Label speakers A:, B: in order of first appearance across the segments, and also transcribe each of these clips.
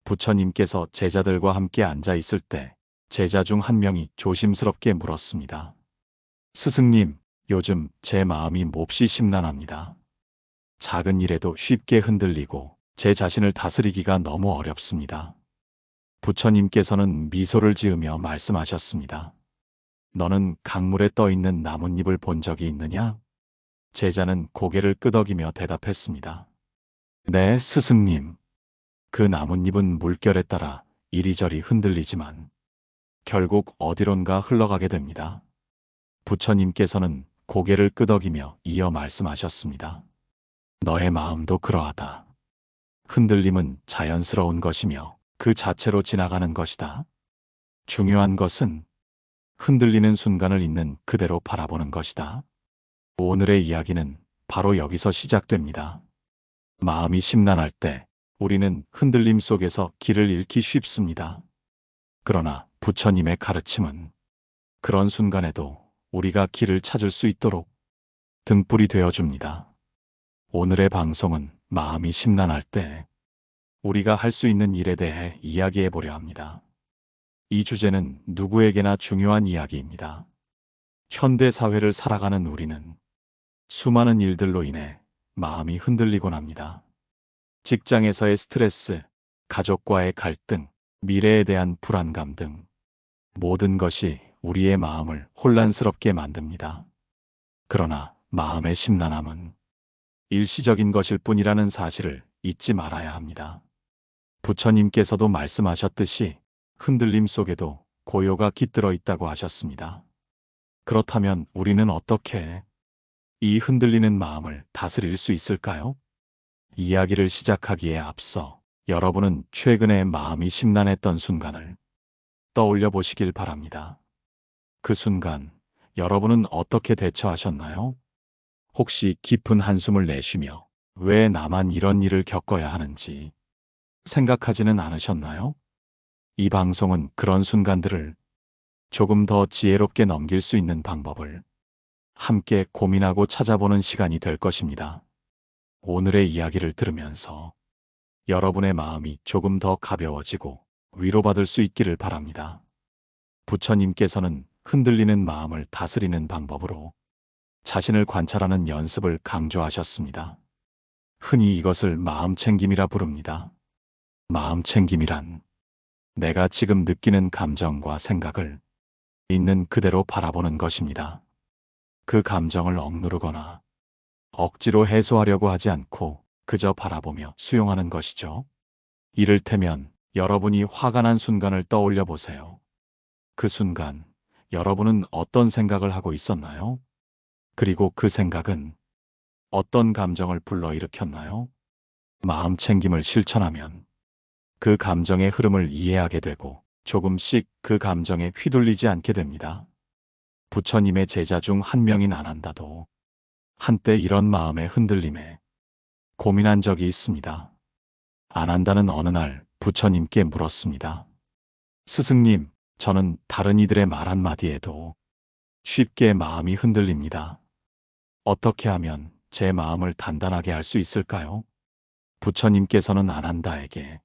A: 부처님께서 제자들과 함께 앉아 있을 때 제자 중 한 명이 조심스럽게 물었습니다. 스승님, 요즘 제 마음이 몹시 심란합니다. 작은 일에도 쉽게 흔들리고 제 자신을 다스리기가 너무 어렵습니다. 부처님께서는 미소를 지으며 말씀하셨습니다. 너는 강물에 떠 있는 나뭇잎을 본 적이 있느냐? 제자는 고개를 끄덕이며 대답했습니다. 네, 스승님. 그 나뭇잎은 물결에 따라 이리저리 흔들리지만 결국 어디론가 흘러가게 됩니다. 부처님께서는 고개를 끄덕이며 이어 말씀하셨습니다. 너의 마음도 그러하다. 흔들림은 자연스러운 것이며 그 자체로 지나가는 것이다. 중요한 것은 흔들리는 순간을 있는 그대로 바라보는 것이다. 오늘의 이야기는 바로 여기서 시작됩니다. 마음이 심란할 때 우리는 흔들림 속에서 길을 잃기 쉽습니다. 그러나 부처님의 가르침은 그런 순간에도 우리가 길을 찾을 수 있도록 등불이 되어줍니다. 오늘의 방송은 마음이 심란할 때 우리가 할 수 있는 일에 대해 이야기해 보려 합니다. 이 주제는 누구에게나 중요한 이야기입니다. 현대 사회를 살아가는 우리는 수많은 일들로 인해 마음이 흔들리곤 합니다. 직장에서의 스트레스, 가족과의 갈등, 미래에 대한 불안감 등 모든 것이 우리의 마음을 혼란스럽게 만듭니다. 그러나 마음의 심란함은 일시적인 것일 뿐이라는 사실을 잊지 말아야 합니다. 부처님께서도 말씀하셨듯이 흔들림 속에도 고요가 깃들어 있다고 하셨습니다. 그렇다면 우리는 어떻게 이 흔들리는 마음을 다스릴 수 있을까요? 이야기를 시작하기에 앞서 여러분은 최근에 마음이 심란했던 순간을 떠올려 보시길 바랍니다. 그 순간 여러분은 어떻게 대처하셨나요? 혹시 깊은 한숨을 내쉬며 왜 나만 이런 일을 겪어야 하는지 생각하지는 않으셨나요? 이 방송은 그런 순간들을 조금 더 지혜롭게 넘길 수 있는 방법을 함께 고민하고 찾아보는 시간이 될 것입니다. 오늘의 이야기를 들으면서 여러분의 마음이 조금 더 가벼워지고 위로받을 수 있기를 바랍니다. 부처님께서는 흔들리는 마음을 다스리는 방법으로 자신을 관찰하는 연습을 강조하셨습니다. 흔히 이것을 마음챙김이라 부릅니다. 마음챙김이란 내가 지금 느끼는 감정과 생각을 있는 그대로 바라보는 것입니다. 그 감정을 억누르거나 억지로 해소하려고 하지 않고 그저 바라보며 수용하는 것이죠. 이를테면 여러분이 화가 난 순간을 떠올려 보세요. 그 순간 여러분은 어떤 생각을 하고 있었나요? 그리고 그 생각은 어떤 감정을 불러일으켰나요? 마음챙김을 실천하면 그 감정의 흐름을 이해하게 되고 조금씩 그 감정에 휘둘리지 않게 됩니다. 부처님의 제자 중 한 명인 아난다도 한때 이런 마음의 흔들림에 고민한 적이 있습니다. 아난다는 어느 날 부처님께 물었습니다. 스승님, 저는 다른 이들의 말 한마디에도 쉽게 마음이 흔들립니다. 어떻게 하면 제 마음을 단단하게 할 수 있을까요? 부처님께서는 아난다에게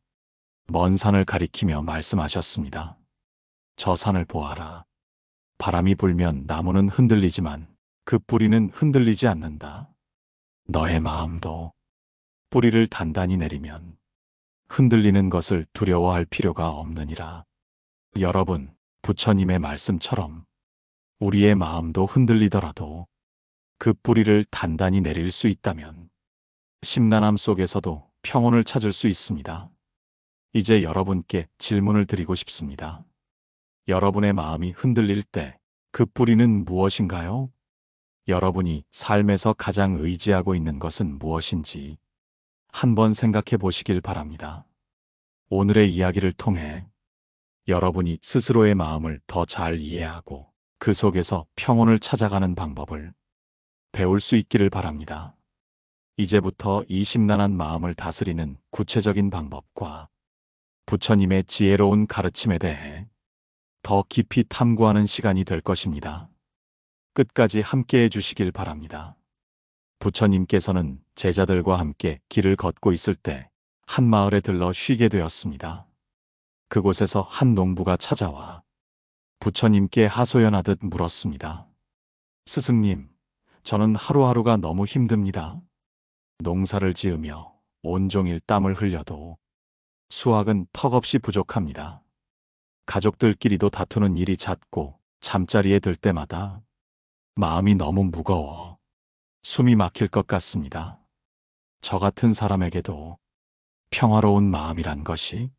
A: 먼 산을 가리키며 말씀하셨습니다. 저 산을 보아라. 바람이 불면 나무는 흔들리지만 그 뿌리는 흔들리지 않는다. 너의 마음도 뿌리를 단단히 내리면 흔들리는 것을 두려워할 필요가 없느니라. 여러분, 부처님의 말씀처럼 우리의 마음도 흔들리더라도 그 뿌리를 단단히 내릴 수 있다면 심란함 속에서도 평온을 찾을 수 있습니다. 이제 여러분께 질문을 드리고 싶습니다. 여러분의 마음이 흔들릴 때 그 뿌리는 무엇인가요? 여러분이 삶에서 가장 의지하고 있는 것은 무엇인지 한번 생각해 보시길 바랍니다. 오늘의 이야기를 통해 여러분이 스스로의 마음을 더 잘 이해하고 그 속에서 평온을 찾아가는 방법을 배울 수 있기를 바랍니다. 이제부터 이 심란한 마음을 다스리는 구체적인 방법과 부처님의 지혜로운 가르침에 대해 더 깊이 탐구하는 시간이 될 것입니다. 끝까지 함께 해주시길 바랍니다. 부처님께서는 제자들과 함께 길을 걷고 있을 때 한 마을에 들러 쉬게 되었습니다. 그곳에서 한 농부가 찾아와 부처님께 하소연하듯 물었습니다. 스승님, 저는 하루하루가 너무 힘듭니다. 농사를 지으며 온종일 땀을 흘려도 수확은 턱없이 부족합니다. 가족들끼리도 다투는 일이 잦고 잠자리에 들 때마다 마음이 너무 무거워 숨이 막힐 것 같습니다. 저 같은 사람에게도 평화로운 마음이란 것이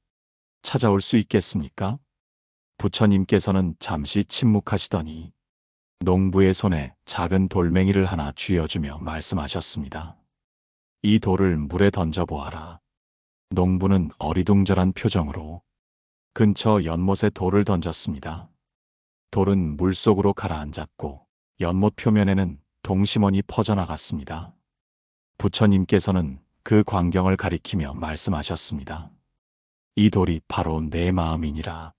A: 찾아올 수 있겠습니까? 부처님께서는 잠시 침묵하시더니 농부의 손에 작은 돌멩이를 하나 쥐어주며 말씀하셨습니다. 이 돌을 물에 던져보아라. 농부는 어리둥절한 표정으로 근처 연못에 돌을 던졌습니다. 돌은 물속으로 가라앉았고 연못 표면에는 동심원이 퍼져나갔습니다. 부처님께서는 그 광경을 가리키며 말씀하셨습니다. 이 돌이 바로 내 마음이니라.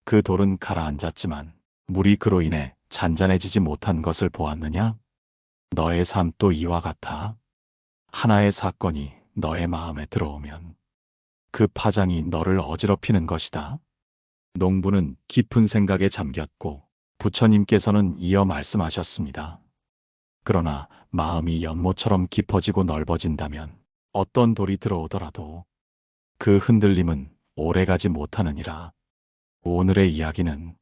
A: 그 돌은 가라앉았지만 물이 그로 인해 잔잔해지지 못한 것을 보았느냐? 너의 삶도 이와 같아. 하나의 사건이 너의 마음에 들어오면 그 파장이 너를 어지럽히는 것이다. 농부는 깊은 생각에 잠겼고 부처님께서는 이어 말씀하셨습니다. 그러나 마음이 연못처럼 깊어지고 넓어진다면 어떤 돌이 들어오더라도 그 흔들림은 오래가지 못하느니라. 오늘의 이야기는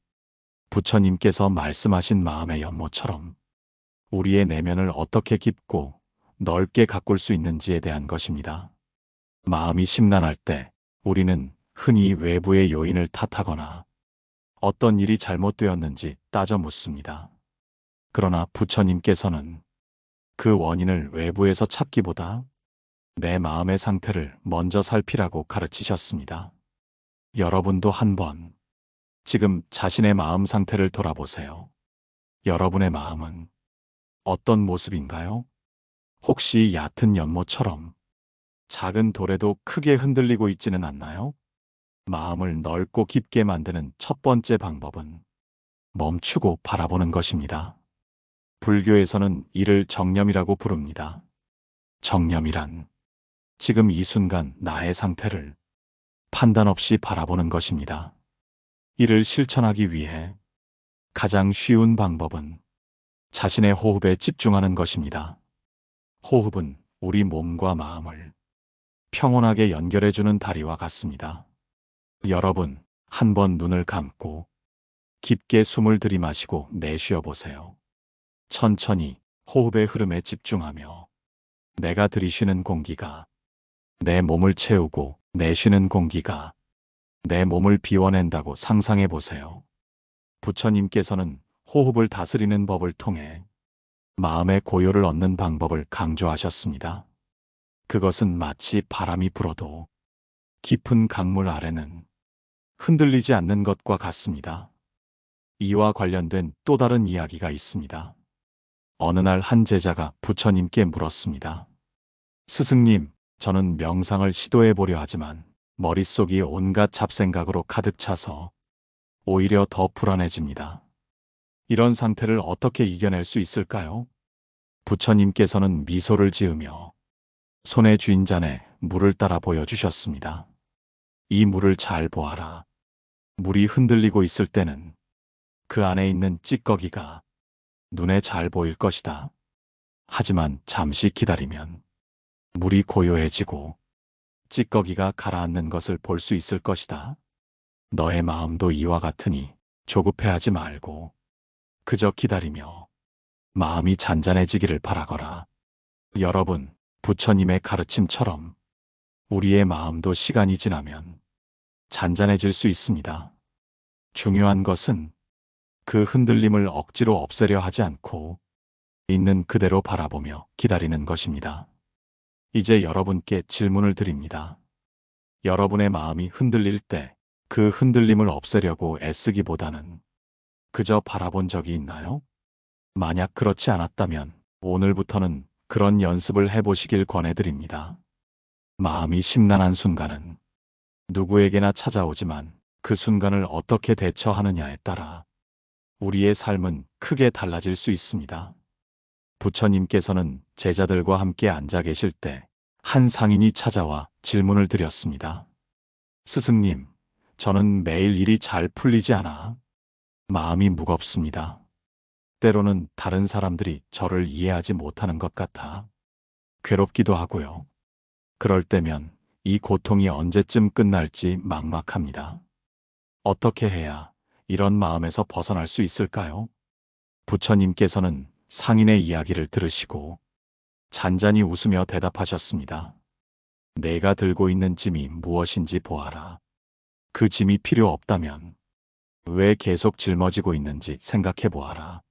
A: 부처님께서 말씀하신 마음의 연못처럼 우리의 내면을 어떻게 깊고 넓게 가꿀 수 있는지에 대한 것입니다. 마음이 심란할 때 우리는 흔히 외부의 요인을 탓하거나 어떤 일이 잘못되었는지 따져 묻습니다. 그러나 부처님께서는 그 원인을 외부에서 찾기보다 내 마음의 상태를 먼저 살피라고 가르치셨습니다. 여러분도 한번 지금 자신의 마음 상태를 돌아보세요. 여러분의 마음은 어떤 모습인가요? 혹시 얕은 연못처럼 작은 돌에도 크게 흔들리고 있지는 않나요? 마음을 넓고 깊게 만드는 첫 번째 방법은 멈추고 바라보는 것입니다. 불교에서는 이를 정념이라고 부릅니다. 정념이란 지금 이 순간 나의 상태를 판단 없이 바라보는 것입니다. 이를 실천하기 위해 가장 쉬운 방법은 자신의 호흡에 집중하는 것입니다. 호흡은 우리 몸과 마음을 평온하게 연결해주는 다리와 같습니다. 여러분, 한번 눈을 감고 깊게 숨을 들이마시고 내쉬어 보세요. 천천히 호흡의 흐름에 집중하며 내가 들이쉬는 공기가 내 몸을 채우고 내쉬는 공기가 내 몸을 비워낸다고 상상해 보세요. 부처님께서는 호흡을 다스리는 법을 통해 마음의 고요를 얻는 방법을 강조하셨습니다. 그것은 마치 바람이 불어도 깊은 강물 아래는 흔들리지 않는 것과 같습니다. 이와 관련된 또 다른 이야기가 있습니다. 어느 날 한 제자가 부처님께 물었습니다. 스승님, 저는 명상을 시도해 보려 하지만 머릿속이 온갖 잡생각으로 가득 차서 오히려 더 불안해집니다. 이런 상태를 어떻게 이겨낼 수 있을까요? 부처님께서는 미소를 지으며 손에 쥔 잔에 물을 따라 보여주셨습니다. 이 물을 잘 보아라. 물이 흔들리고 있을 때는 그 안에 있는 찌꺼기가 눈에 잘 보일 것이다. 하지만 잠시 기다리면 물이 고요해지고 찌꺼기가 가라앉는 것을 볼 수 있을 것이다. 너의 마음도 이와 같으니 조급해하지 말고 그저 기다리며 마음이 잔잔해지기를 바라거라. 여러분, 부처님의 가르침처럼 우리의 마음도 시간이 지나면 잔잔해질 수 있습니다. 중요한 것은 그 흔들림을 억지로 없애려 하지 않고 있는 그대로 바라보며 기다리는 것입니다. 이제 여러분께 질문을 드립니다. 여러분의 마음이 흔들릴 때 그 흔들림을 없애려고 애쓰기보다는 그저 바라본 적이 있나요? 만약 그렇지 않았다면 오늘부터는 그런 연습을 해보시길 권해드립니다. 마음이 심란한 순간은 누구에게나 찾아오지만 그 순간을 어떻게 대처하느냐에 따라 우리의 삶은 크게 달라질 수 있습니다. 부처님께서는 제자들과 함께 앉아 계실 때 한 상인이 찾아와 질문을 드렸습니다. 스승님, 저는 매일 일이 잘 풀리지 않아 마음이 무겁습니다. 때로는 다른 사람들이 저를 이해하지 못하는 것 같아 괴롭기도 하고요. 그럴 때면 이 고통이 언제쯤 끝날지 막막합니다. 어떻게 해야 이런 마음에서 벗어날 수 있을까요? 부처님께서는 상인의 이야기를 들으시고 잔잔히 웃으며 대답하셨습니다. 내가 들고 있는 짐이 무엇인지 보아라. 그 짐이 필요 없다면 왜 계속 짊어지고 있는지 생각해 보아라.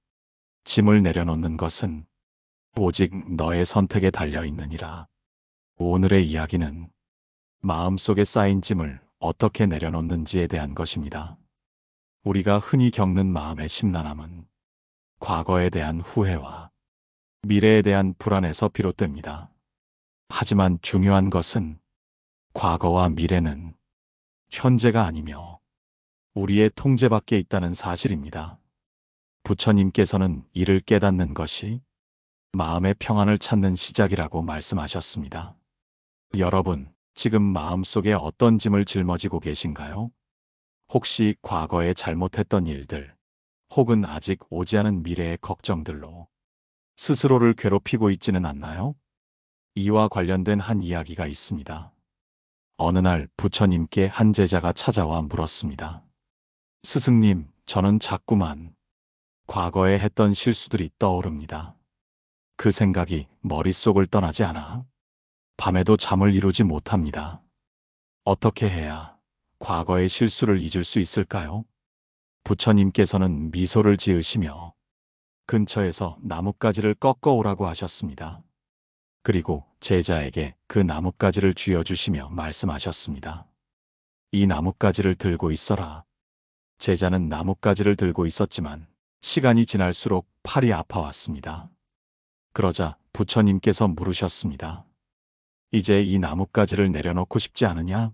A: 짐을 내려놓는 것은 오직 너의 선택에 달려 있느니라. 오늘의 이야기는 마음속에 쌓인 짐을 어떻게 내려놓는지에 대한 것입니다. 우리가 흔히 겪는 마음의 심란함은 과거에 대한 후회와 미래에 대한 불안에서 비롯됩니다. 하지만 중요한 것은 과거와 미래는 현재가 아니며 우리의 통제 밖에 있다는 사실입니다. 부처님께서는 이를 깨닫는 것이 마음의 평안을 찾는 시작이라고 말씀하셨습니다. 여러분, 지금 마음속에 어떤 짐을 짊어지고 계신가요? 혹시 과거에 잘못했던 일들, 혹은 아직 오지 않은 미래의 걱정들로 스스로를 괴롭히고 있지는 않나요? 이와 관련된 한 이야기가 있습니다. 어느 날 부처님께 한 제자가 찾아와 물었습니다. 스승님, 저는 자꾸만 과거에 했던 실수들이 떠오릅니다. 그 생각이 머릿속을 떠나지 않아 밤에도 잠을 이루지 못합니다. 어떻게 해야 과거의 실수를 잊을 수 있을까요? 부처님께서는 미소를 지으시며 근처에서 나뭇가지를 꺾어 오라고 하셨습니다. 그리고 제자에게 그 나뭇가지를 쥐어주시며 말씀하셨습니다. 이 나뭇가지를 들고 있어라. 제자는 나뭇가지를 들고 있었지만 시간이 지날수록 팔이 아파왔습니다. 그러자 부처님께서 물으셨습니다. 이제 이 나뭇가지를 내려놓고 싶지 않으냐?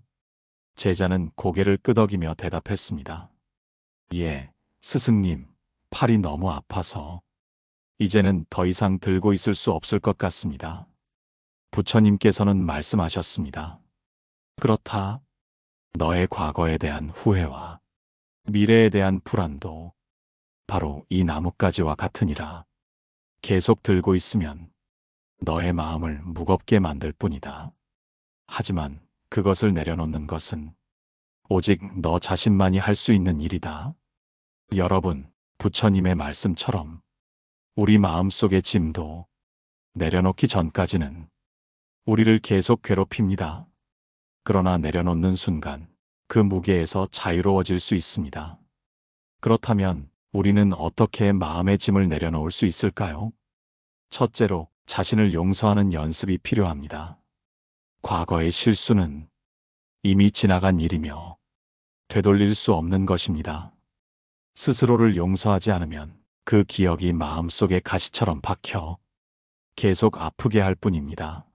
A: 제자는 고개를 끄덕이며 대답했습니다. 예, 스승님, 팔이 너무 아파서 이제는 더 이상 들고 있을 수 없을 것 같습니다. 부처님께서는 말씀하셨습니다. 그렇다. 너의 과거에 대한 후회와 미래에 대한 불안도 바로 이 나뭇가지와 같으니라. 계속 들고 있으면 너의 마음을 무겁게 만들 뿐이다. 하지만 그것을 내려놓는 것은 오직 너 자신만이 할 수 있는 일이다. 여러분, 부처님의 말씀처럼 우리 마음속의 짐도 내려놓기 전까지는 우리를 계속 괴롭힙니다. 그러나 내려놓는 순간 그 무게에서 자유로워질 수 있습니다. 그렇다면 우리는 어떻게 마음의 짐을 내려놓을 수 있을까요? 첫째로 자신을 용서하는 연습이 필요합니다. 과거의 실수는 이미 지나간 일이며 되돌릴 수 없는 것입니다. 스스로를 용서하지 않으면 그 기억이 마음속에 가시처럼 박혀 계속 아프게 할 뿐입니다.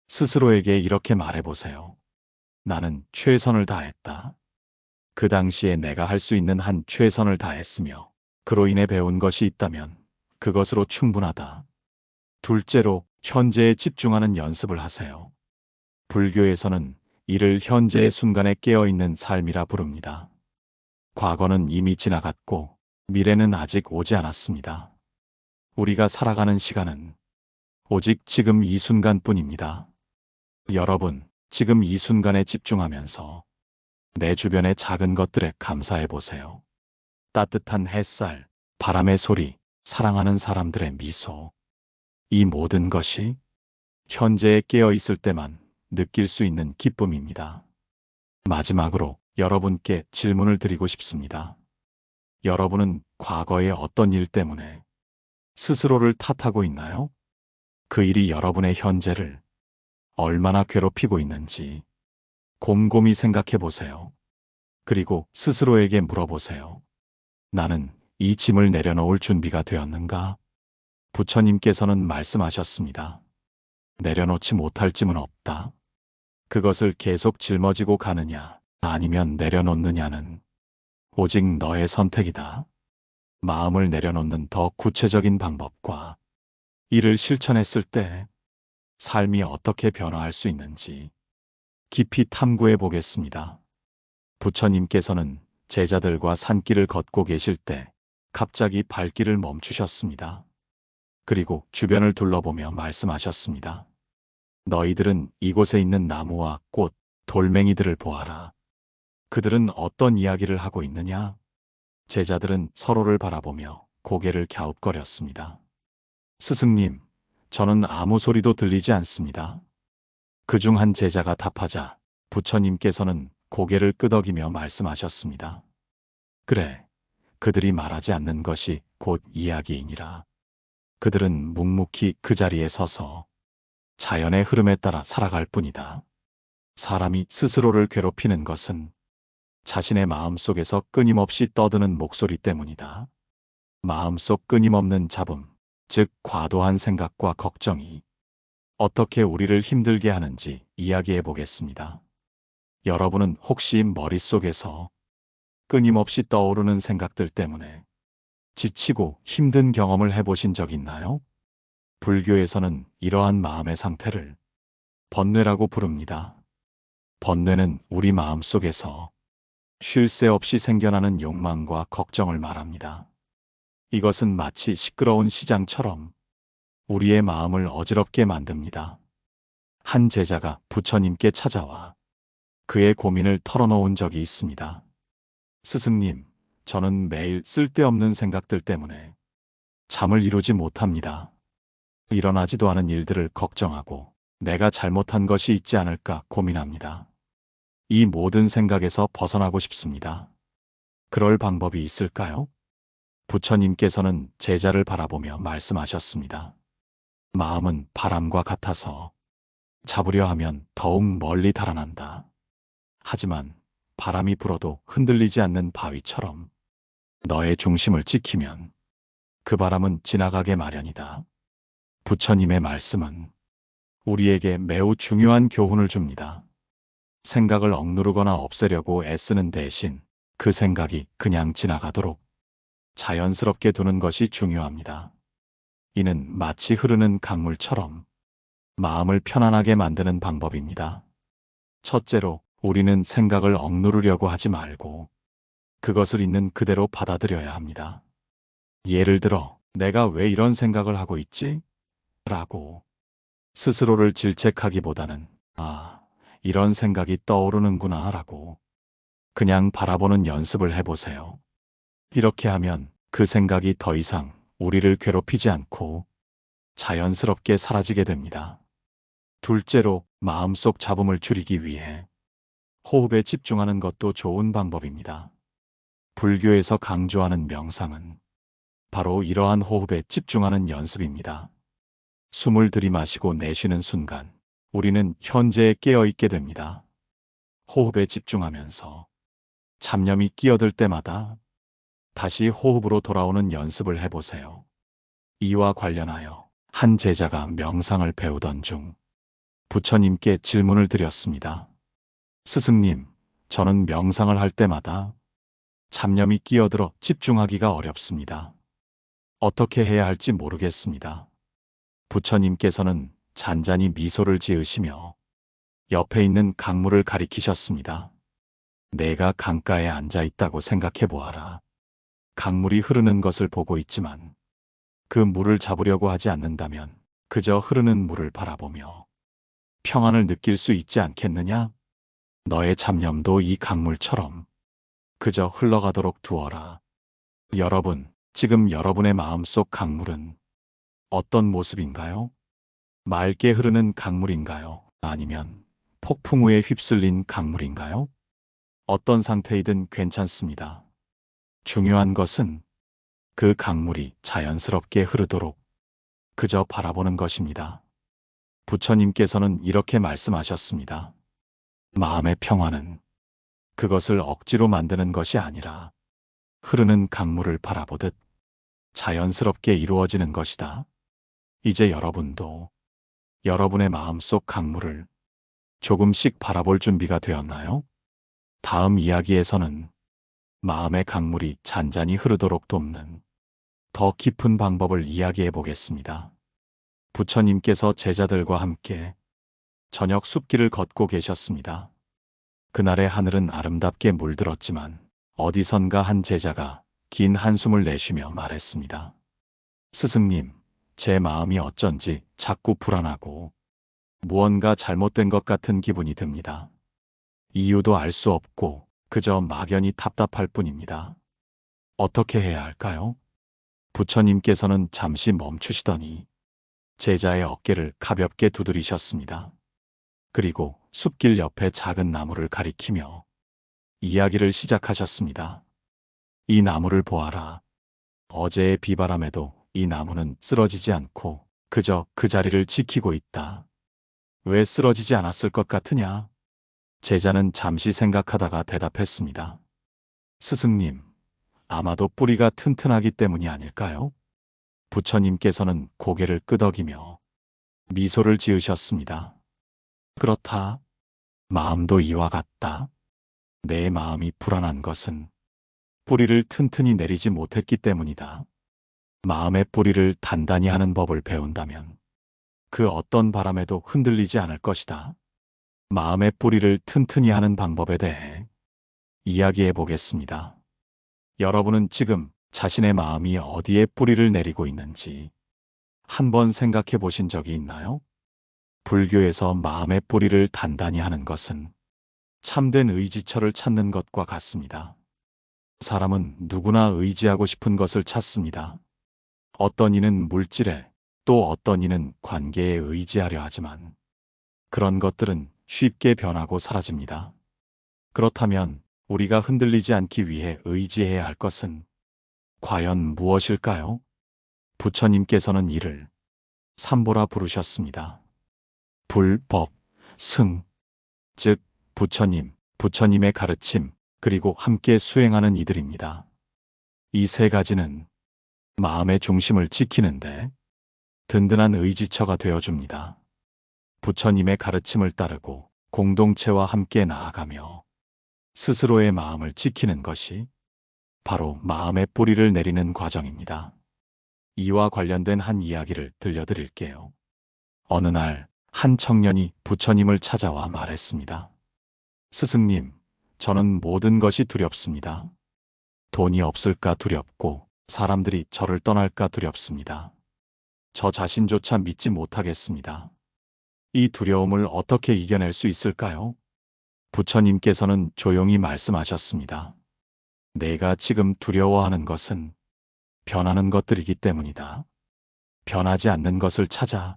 A: 스스로에게 이렇게 말해보세요. 나는 최선을 다했다. 그 당시에 내가 할 수 있는 한 최선을 다했으며 그로 인해 배운 것이 있다면 그것으로 충분하다. 둘째로 현재에 집중하는 연습을 하세요. 불교에서는 이를 현재의 순간에 깨어있는 삶이라 부릅니다. 과거는 이미 지나갔고 미래는 아직 오지 않았습니다. 우리가 살아가는 시간은 오직 지금 이 순간뿐입니다. 여러분, 지금 이 순간에 집중하면서 내 주변의 작은 것들에 감사해 보세요. 따뜻한 햇살, 바람의 소리, 사랑하는 사람들의 미소. 이 모든 것이 현재에 깨어 있을 때만 느낄 수 있는 기쁨입니다. 마지막으로 여러분께 질문을 드리고 싶습니다. 여러분은 과거의 어떤 일 때문에 스스로를 탓하고 있나요? 그 일이 여러분의 현재를 얼마나 괴롭히고 있는지 곰곰이 생각해 보세요. 그리고 스스로에게 물어보세요. 나는 이 짐을 내려놓을 준비가 되었는가? 부처님께서는 말씀하셨습니다. 내려놓지 못할 짐은 없다. 그것을 계속 짊어지고 가느냐, 아니면 내려놓느냐는 오직 너의 선택이다. 마음을 내려놓는 더 구체적인 방법과 이를 실천했을 때 삶이 어떻게 변화할 수 있는지 깊이 탐구해 보겠습니다. 부처님께서는 제자들과 산길을 걷고 계실 때 갑자기 발길을 멈추셨습니다. 그리고 주변을 둘러보며 말씀하셨습니다. 너희들은 이곳에 있는 나무와 꽃, 돌멩이들을 보아라. 그들은 어떤 이야기를 하고 있느냐? 제자들은 서로를 바라보며 고개를 갸웃거렸습니다. 스승님, 저는 아무 소리도 들리지 않습니다. 그중 한 제자가 답하자 부처님께서는 고개를 끄덕이며 말씀하셨습니다. 그래, 그들이 말하지 않는 것이 곧 이야기이니라. 그들은 묵묵히 그 자리에 서서 자연의 흐름에 따라 살아갈 뿐이다. 사람이 스스로를 괴롭히는 것은 자신의 마음속에서 끊임없이 떠드는 목소리 때문이다. 마음속 끊임없는 잡음, 즉 과도한 생각과 걱정이 어떻게 우리를 힘들게 하는지 이야기해 보겠습니다. 여러분은 혹시 머릿속에서 끊임없이 떠오르는 생각들 때문에 지치고 힘든 경험을 해보신 적 있나요? 불교에서는 이러한 마음의 상태를 번뇌라고 부릅니다. 번뇌는 우리 마음속에서 쉴 새 없이 생겨나는 욕망과 걱정을 말합니다. 이것은 마치 시끄러운 시장처럼 우리의 마음을 어지럽게 만듭니다. 한 제자가 부처님께 찾아와 그의 고민을 털어놓은 적이 있습니다. 스승님, 저는 매일 쓸데없는 생각들 때문에 잠을 이루지 못합니다. 일어나지도 않은 일들을 걱정하고 내가 잘못한 것이 있지 않을까 고민합니다. 이 모든 생각에서 벗어나고 싶습니다. 그럴 방법이 있을까요? 부처님께서는 제자를 바라보며 말씀하셨습니다. 마음은 바람과 같아서 잡으려 하면 더욱 멀리 달아난다. 하지만 바람이 불어도 흔들리지 않는 바위처럼 너의 중심을 지키면 그 바람은 지나가게 마련이다. 부처님의 말씀은 우리에게 매우 중요한 교훈을 줍니다. 생각을 억누르거나 없애려고 애쓰는 대신 그 생각이 그냥 지나가도록 자연스럽게 두는 것이 중요합니다. 이는 마치 흐르는 강물처럼 마음을 편안하게 만드는 방법입니다. 첫째로, 우리는 생각을 억누르려고 하지 말고 그것을 있는 그대로 받아들여야 합니다. 예를 들어, 내가 왜 이런 생각을 하고 있지? 라고 스스로를 질책하기보다는 이런 생각이 떠오르는구나 라고 그냥 바라보는 연습을 해보세요. 이렇게 하면 그 생각이 더 이상 우리를 괴롭히지 않고 자연스럽게 사라지게 됩니다. 둘째로, 마음속 잡음을 줄이기 위해 호흡에 집중하는 것도 좋은 방법입니다. 불교에서 강조하는 명상은 바로 이러한 호흡에 집중하는 연습입니다. 숨을 들이마시고 내쉬는 순간 우리는 현재에 깨어있게 됩니다. 호흡에 집중하면서 잡념이 끼어들 때마다 다시 호흡으로 돌아오는 연습을 해보세요. 이와 관련하여 한 제자가 명상을 배우던 중 부처님께 질문을 드렸습니다. 스승님, 저는 명상을 할 때마다 잡념이 끼어들어 집중하기가 어렵습니다. 어떻게 해야 할지 모르겠습니다. 부처님께서는 잔잔히 미소를 지으시며 옆에 있는 강물을 가리키셨습니다. 내가 강가에 앉아 있다고 생각해 보아라. 강물이 흐르는 것을 보고 있지만 그 물을 잡으려고 하지 않는다면 그저 흐르는 물을 바라보며 평안을 느낄 수 있지 않겠느냐? 너의 잡념도 이 강물처럼 그저 흘러가도록 두어라. 여러분, 지금 여러분의 마음속 강물은 어떤 모습인가요? 맑게 흐르는 강물인가요? 아니면 폭풍 우에 휩쓸린 강물인가요? 어떤 상태이든 괜찮습니다. 중요한 것은 그 강물이 자연스럽게 흐르도록 그저 바라보는 것입니다. 부처님께서는 이렇게 말씀하셨습니다. 마음의 평화는 그것을 억지로 만드는 것이 아니라 흐르는 강물을 바라보듯 자연스럽게 이루어지는 것이다. 이제 여러분도 여러분의 마음속 강물을 조금씩 바라볼 준비가 되었나요? 다음 이야기에서는 마음의 강물이 잔잔히 흐르도록 돕는 더 깊은 방법을 이야기해 보겠습니다. 부처님께서 제자들과 함께 저녁 숲길을 걷고 계셨습니다. 그날의 하늘은 아름답게 물들었지만 어디선가 한 제자가 긴 한숨을 내쉬며 말했습니다. 스승님, 제 마음이 어쩐지 자꾸 불안하고 무언가 잘못된 것 같은 기분이 듭니다. 이유도 알 수 없고 그저 막연히 답답할 뿐입니다. 어떻게 해야 할까요? 부처님께서는 잠시 멈추시더니 제자의 어깨를 가볍게 두드리셨습니다. 그리고 숲길 옆에 작은 나무를 가리키며 이야기를 시작하셨습니다. 이 나무를 보아라. 어제의 비바람에도 이 나무는 쓰러지지 않고 그저 그 자리를 지키고 있다. 왜 쓰러지지 않았을 것 같으냐? 제자는 잠시 생각하다가 대답했습니다. 스승님, 아마도 뿌리가 튼튼하기 때문이 아닐까요? 부처님께서는 고개를 끄덕이며 미소를 지으셨습니다. 그렇다. 마음도 이와 같다. 내 마음이 불안한 것은 뿌리를 튼튼히 내리지 못했기 때문이다. 마음의 뿌리를 단단히 하는 법을 배운다면 그 어떤 바람에도 흔들리지 않을 것이다. 마음의 뿌리를 튼튼히 하는 방법에 대해 이야기해 보겠습니다. 여러분은 지금 자신의 마음이 어디에 뿌리를 내리고 있는지 한번 생각해 보신 적이 있나요? 불교에서 마음의 뿌리를 단단히 하는 것은 참된 의지처를 찾는 것과 같습니다. 사람은 누구나 의지하고 싶은 것을 찾습니다. 어떤 이는 물질에, 또 어떤 이는 관계에 의지하려 하지만 그런 것들은 쉽게 변하고 사라집니다. 그렇다면 우리가 흔들리지 않기 위해 의지해야 할 것은 과연 무엇일까요? 부처님께서는 이를 삼보라 부르셨습니다. 불, 법, 승, 즉 부처님, 부처님의 가르침, 그리고 함께 수행하는 이들입니다. 이 세 가지는 마음의 중심을 지키는데 든든한 의지처가 되어줍니다. 부처님의 가르침을 따르고 공동체와 함께 나아가며 스스로의 마음을 지키는 것이 바로 마음의 뿌리를 내리는 과정입니다. 이와 관련된 한 이야기를 들려드릴게요. 어느 날 한 청년이 부처님을 찾아와 말했습니다. 스승님, 저는 모든 것이 두렵습니다. 돈이 없을까 두렵고 사람들이 저를 떠날까 두렵습니다. 저 자신조차 믿지 못하겠습니다. 이 두려움을 어떻게 이겨낼 수 있을까요? 부처님께서는 조용히 말씀하셨습니다. 내가 지금 두려워하는 것은 변하는 것들이기 때문이다. 변하지 않는 것을 찾아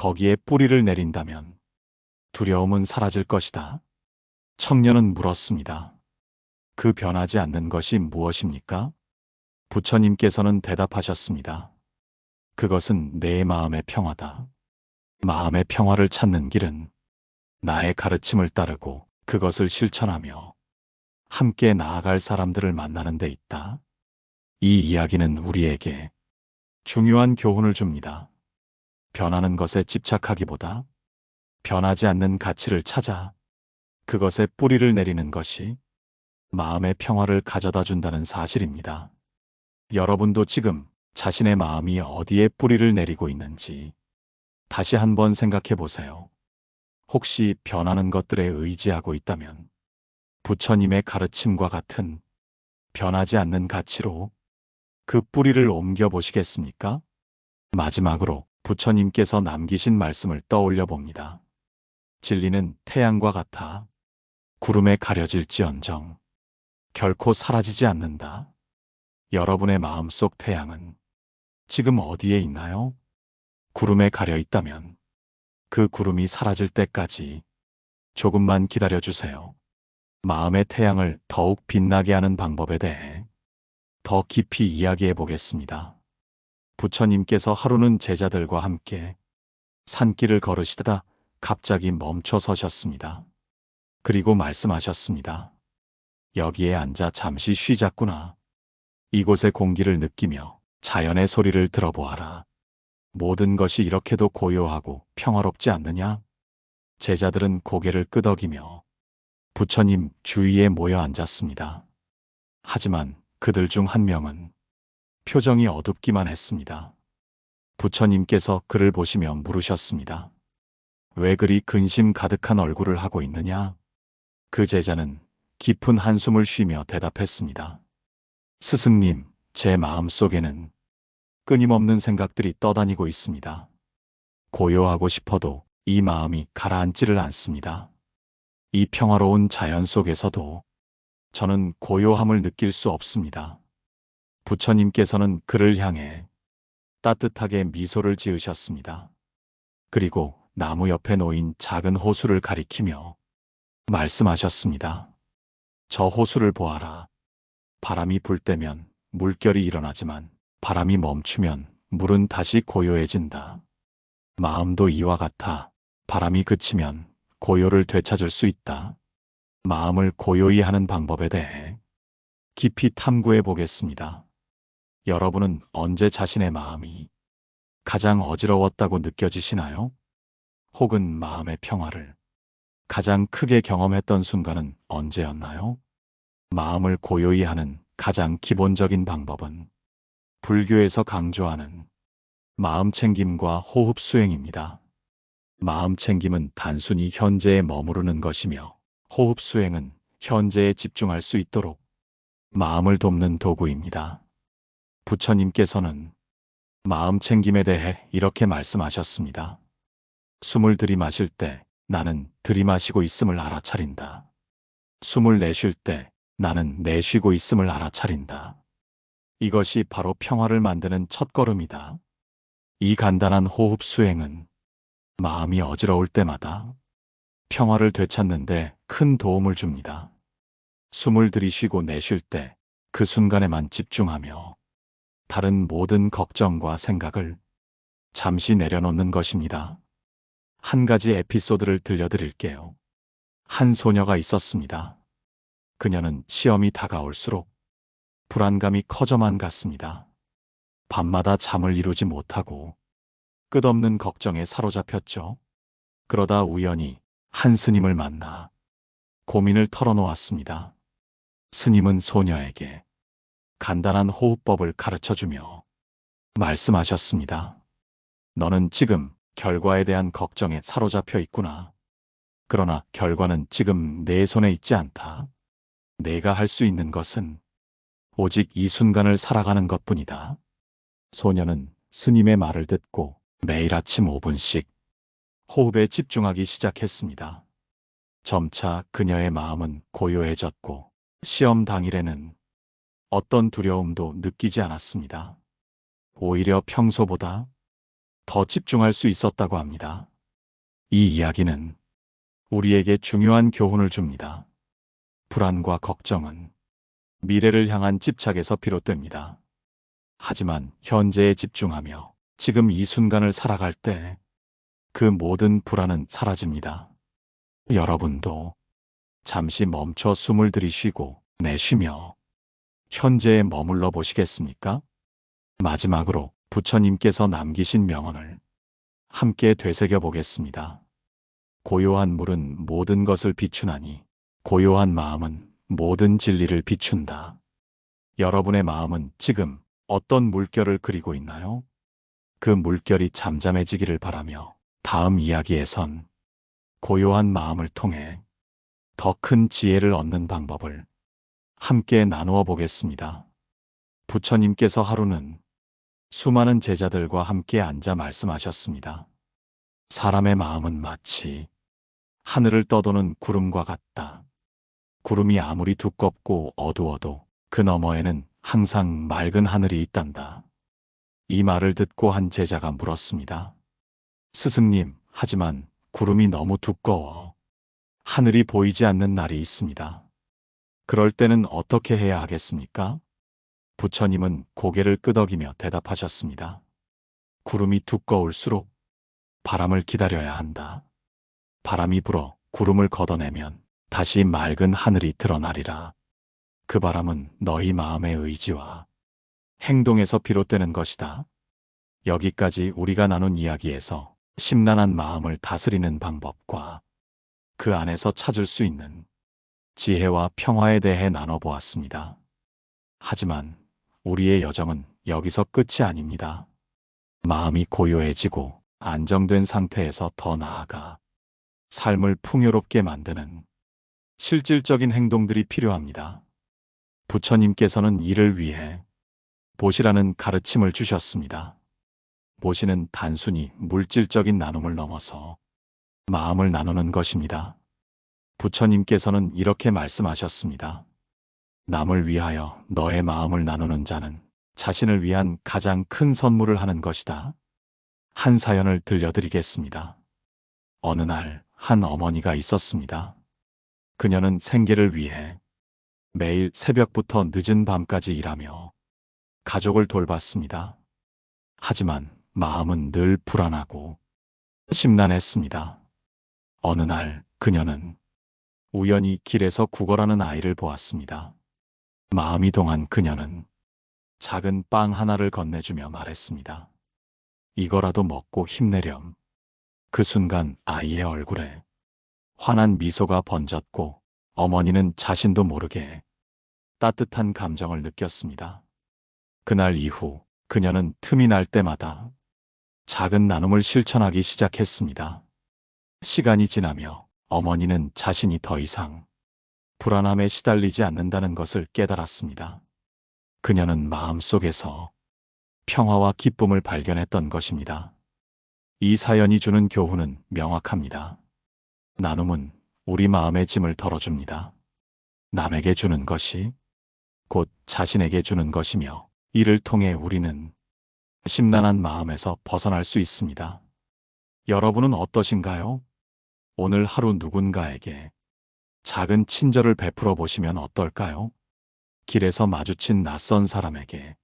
A: 거기에 뿌리를 내린다면 두려움은 사라질 것이다. 청년은 물었습니다. 그 변하지 않는 것이 무엇입니까? 부처님께서는 대답하셨습니다. 그것은 내 마음의 평화다. 마음의 평화를 찾는 길은 나의 가르침을 따르고 그것을 실천하며 함께 나아갈 사람들을 만나는 데 있다. 이 이야기는 우리에게 중요한 교훈을 줍니다. 변하는 것에 집착하기보다 변하지 않는 가치를 찾아 그것에 뿌리를 내리는 것이 마음의 평화를 가져다 준다는 사실입니다. 여러분도 지금 자신의 마음이 어디에 뿌리를 내리고 있는지 다시 한번 생각해 보세요. 혹시 변하는 것들에 의지하고 있다면 부처님의 가르침과 같은 변하지 않는 가치로 그 뿌리를 옮겨 보시겠습니까? 마지막으로 부처님께서 남기신 말씀을 떠올려 봅니다. 진리는 태양과 같아 구름에 가려질지언정 결코 사라지지 않는다. 여러분의 마음속 태양은 지금 어디에 있나요? 구름에 가려 있다면 그 구름이 사라질 때까지 조금만 기다려 주세요. 마음의 태양을 더욱 빛나게 하는 방법에 대해 더 깊이 이야기해 보겠습니다. 부처님께서 하루는 제자들과 함께 산길을 걸으시다가 갑자기 멈춰 서셨습니다. 그리고 말씀하셨습니다. 여기에 앉아 잠시 쉬자꾸나. 이곳의 공기를 느끼며 자연의 소리를 들어보아라. 모든 것이 이렇게도 고요하고 평화롭지 않느냐? 제자들은 고개를 끄덕이며 부처님 주위에 모여 앉았습니다. 하지만 그들 중 한 명은 표정이 어둡기만 했습니다. 부처님께서 그를 보시며 물으셨습니다. 왜 그리 근심 가득한 얼굴을 하고 있느냐? 그 제자는 깊은 한숨을 쉬며 대답했습니다. 스승님, 제 마음속에는 끊임없는 생각들이 떠다니고 있습니다. 고요하고 싶어도 이 마음이 가라앉지를 않습니다. 이 평화로운 자연 속에서도 저는 고요함을 느낄 수 없습니다. 부처님께서는 그를 향해 따뜻하게 미소를 지으셨습니다. 그리고 나무 옆에 놓인 작은 호수를 가리키며 말씀하셨습니다. 저 호수를 보아라. 바람이 불 때면 물결이 일어나지만 바람이 멈추면 물은 다시 고요해진다. 마음도 이와 같아. 바람이 그치면 고요를 되찾을 수 있다. 마음을 고요히 하는 방법에 대해 깊이 탐구해 보겠습니다. 여러분은 언제 자신의 마음이 가장 어지러웠다고 느껴지시나요? 혹은 마음의 평화를 가장 크게 경험했던 순간은 언제였나요? 마음을 고요히 하는 가장 기본적인 방법은 불교에서 강조하는 마음 챙김과 호흡 수행입니다. 마음 챙김은 단순히 현재에 머무르는 것이며 호흡 수행은 현재에 집중할 수 있도록 마음을 돕는 도구입니다. 부처님께서는 마음 챙김에 대해 이렇게 말씀하셨습니다. 숨을 들이마실 때 나는 들이마시고 있음을 알아차린다. 숨을 내쉴 때 나는 내쉬고 있음을 알아차린다. 이것이 바로 평화를 만드는 첫걸음이다. 이 간단한 호흡 수행은 마음이 어지러울 때마다 평화를 되찾는데 큰 도움을 줍니다. 숨을 들이쉬고 내쉴 때 그 순간에만 집중하며 다른 모든 걱정과 생각을 잠시 내려놓는 것입니다. 한 가지 에피소드를 들려드릴게요. 한 소녀가 있었습니다. 그녀는 시험이 다가올수록 불안감이 커져만 갔습니다. 밤마다 잠을 이루지 못하고 끝없는 걱정에 사로잡혔죠. 그러다 우연히 한 스님을 만나 고민을 털어놓았습니다. 스님은 소녀에게 간단한 호흡법을 가르쳐주며 말씀하셨습니다. 너는 지금 결과에 대한 걱정에 사로잡혀 있구나. 그러나 결과는 지금 내 손에 있지 않다. 내가 할 수 있는 것은 오직 이 순간을 살아가는 것뿐이다. 소녀는 스님의 말을 듣고 매일 아침 5분씩 호흡에 집중하기 시작했습니다. 점차 그녀의 마음은 고요해졌고 시험 당일에는 어떤 두려움도 느끼지 않았습니다. 오히려 평소보다 더 집중할 수 있었다고 합니다. 이 이야기는 우리에게 중요한 교훈을 줍니다. 불안과 걱정은 미래를 향한 집착에서 비롯됩니다. 하지만 현재에 집중하며 지금 이 순간을 살아갈 때 그 모든 불안은 사라집니다. 여러분도 잠시 멈춰 숨을 들이쉬고 내쉬며 현재에 머물러 보시겠습니까? 마지막으로 부처님께서 남기신 명언을 함께 되새겨 보겠습니다. 고요한 물은 모든 것을 비추나니 고요한 마음은 모든 진리를 비춘다. 여러분의 마음은 지금 어떤 물결을 그리고 있나요? 그 물결이 잠잠해지기를 바라며 다음 이야기에선 고요한 마음을 통해 더 큰 지혜를 얻는 방법을 함께 나누어 보겠습니다. 부처님께서 하루는 수많은 제자들과 함께 앉아 말씀하셨습니다. 사람의 마음은 마치 하늘을 떠도는 구름과 같다. 구름이 아무리 두껍고 어두워도 그 너머에는 항상 맑은 하늘이 있단다. 이 말을 듣고 한 제자가 물었습니다. 스승님, 하지만 구름이 너무 두꺼워 하늘이 보이지 않는 날이 있습니다. 그럴 때는 어떻게 해야 하겠습니까? 부처님은 고개를 끄덕이며 대답하셨습니다. 구름이 두꺼울수록 바람을 기다려야 한다. 바람이 불어 구름을 걷어내면 다시 맑은 하늘이 드러나리라. 그 바람은 너희 마음의 의지와 행동에서 비롯되는 것이다. 여기까지 우리가 나눈 이야기에서 심란한 마음을 다스리는 방법과 그 안에서 찾을 수 있는 지혜와 평화에 대해 나눠보았습니다. 하지만 우리의 여정은 여기서 끝이 아닙니다. 마음이 고요해지고 안정된 상태에서 더 나아가 삶을 풍요롭게 만드는 실질적인 행동들이 필요합니다. 부처님께서는 이를 위해 보시라는 가르침을 주셨습니다. 보시는 단순히 물질적인 나눔을 넘어서 마음을 나누는 것입니다. 부처님께서는 이렇게 말씀하셨습니다. 남을 위하여 너의 마음을 나누는 자는 자신을 위한 가장 큰 선물을 하는 것이다. 한 사연을 들려드리겠습니다. 어느 날 한 어머니가 있었습니다. 그녀는 생계를 위해 매일 새벽부터 늦은 밤까지 일하며 가족을 돌봤습니다. 하지만 마음은 늘 불안하고 심란했습니다. 어느 날 그녀는 우연히 길에서 구걸하는 아이를 보았습니다. 마음이 동한 그녀는 작은 빵 하나를 건네주며 말했습니다. 이거라도 먹고 힘내렴. 그 순간 아이의 얼굴에 환한 미소가 번졌고 어머니는 자신도 모르게 따뜻한 감정을 느꼈습니다. 그날 이후 그녀는 틈이 날 때마다 작은 나눔을 실천하기 시작했습니다. 시간이 지나며 어머니는 자신이 더 이상 불안함에 시달리지 않는다는 것을 깨달았습니다. 그녀는 마음속에서 평화와 기쁨을 발견했던 것입니다. 이 사연이 주는 교훈은 명확합니다. 나눔은 우리 마음의 짐을 덜어줍니다. 남에게 주는 것이 곧 자신에게 주는 것이며 이를 통해 우리는 심란한 마음에서 벗어날 수 있습니다. 여러분은 어떠신가요? 오늘 하루 누군가에게 작은 친절을 베풀어 보시면 어떨까요? 길에서 마주친 낯선 사람에게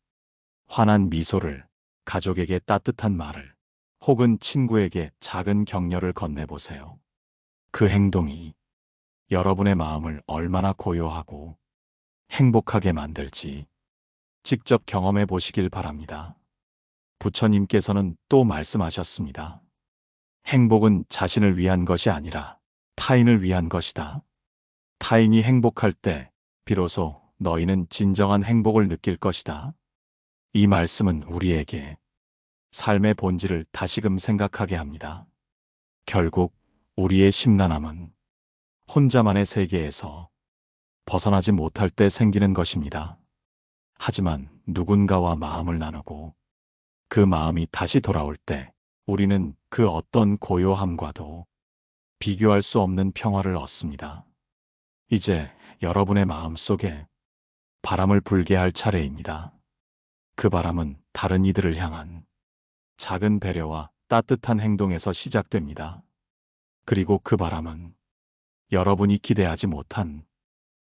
A: 환한 미소를, 가족에게 따뜻한 말을, 혹은 친구에게 작은 격려를 건네보세요. 그 행동이 여러분의 마음을 얼마나 고요하고 행복하게 만들지 직접 경험해 보시길 바랍니다. 부처님께서는 또 말씀하셨습니다. 행복은 자신을 위한 것이 아니라 타인을 위한 것이다. 타인이 행복할 때 비로소 너희는 진정한 행복을 느낄 것이다. 이 말씀은 우리에게 삶의 본질을 다시금 생각하게 합니다. 결국 우리의 심란함은 혼자만의 세계에서 벗어나지 못할 때 생기는 것입니다. 하지만 누군가와 마음을 나누고 그 마음이 다시 돌아올 때 우리는 그 어떤 고요함과도 비교할 수 없는 평화를 얻습니다. 이제 여러분의 마음 속에 바람을 불게 할 차례입니다. 그 바람은 다른 이들을 향한 작은 배려와 따뜻한 행동에서 시작됩니다. 그리고 그 바람은 여러분이 기대하지 못한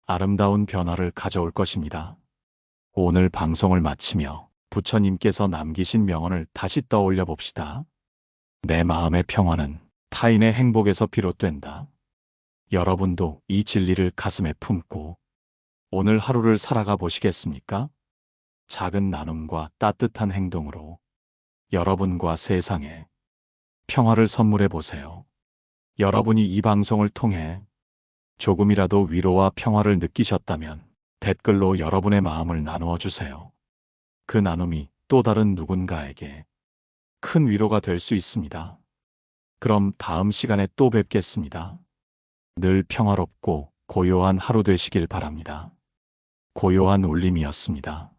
A: 아름다운 변화를 가져올 것입니다. 오늘 방송을 마치며 부처님께서 남기신 명언을 다시 떠올려 봅시다. 내 마음의 평화는 타인의 행복에서 비롯된다. 여러분도 이 진리를 가슴에 품고 오늘 하루를 살아가 보시겠습니까? 작은 나눔과 따뜻한 행동으로 여러분과 세상에 평화를 선물해 보세요. 여러분이 이 방송을 통해 조금이라도 위로와 평화를 느끼셨다면 댓글로 여러분의 마음을 나누어 주세요. 그 나눔이 또 다른 누군가에게 큰 위로가 될 수 있습니다. 그럼 다음 시간에 또 뵙겠습니다. 늘 평화롭고 고요한 하루 되시길 바랍니다. 고요한 울림이었습니다.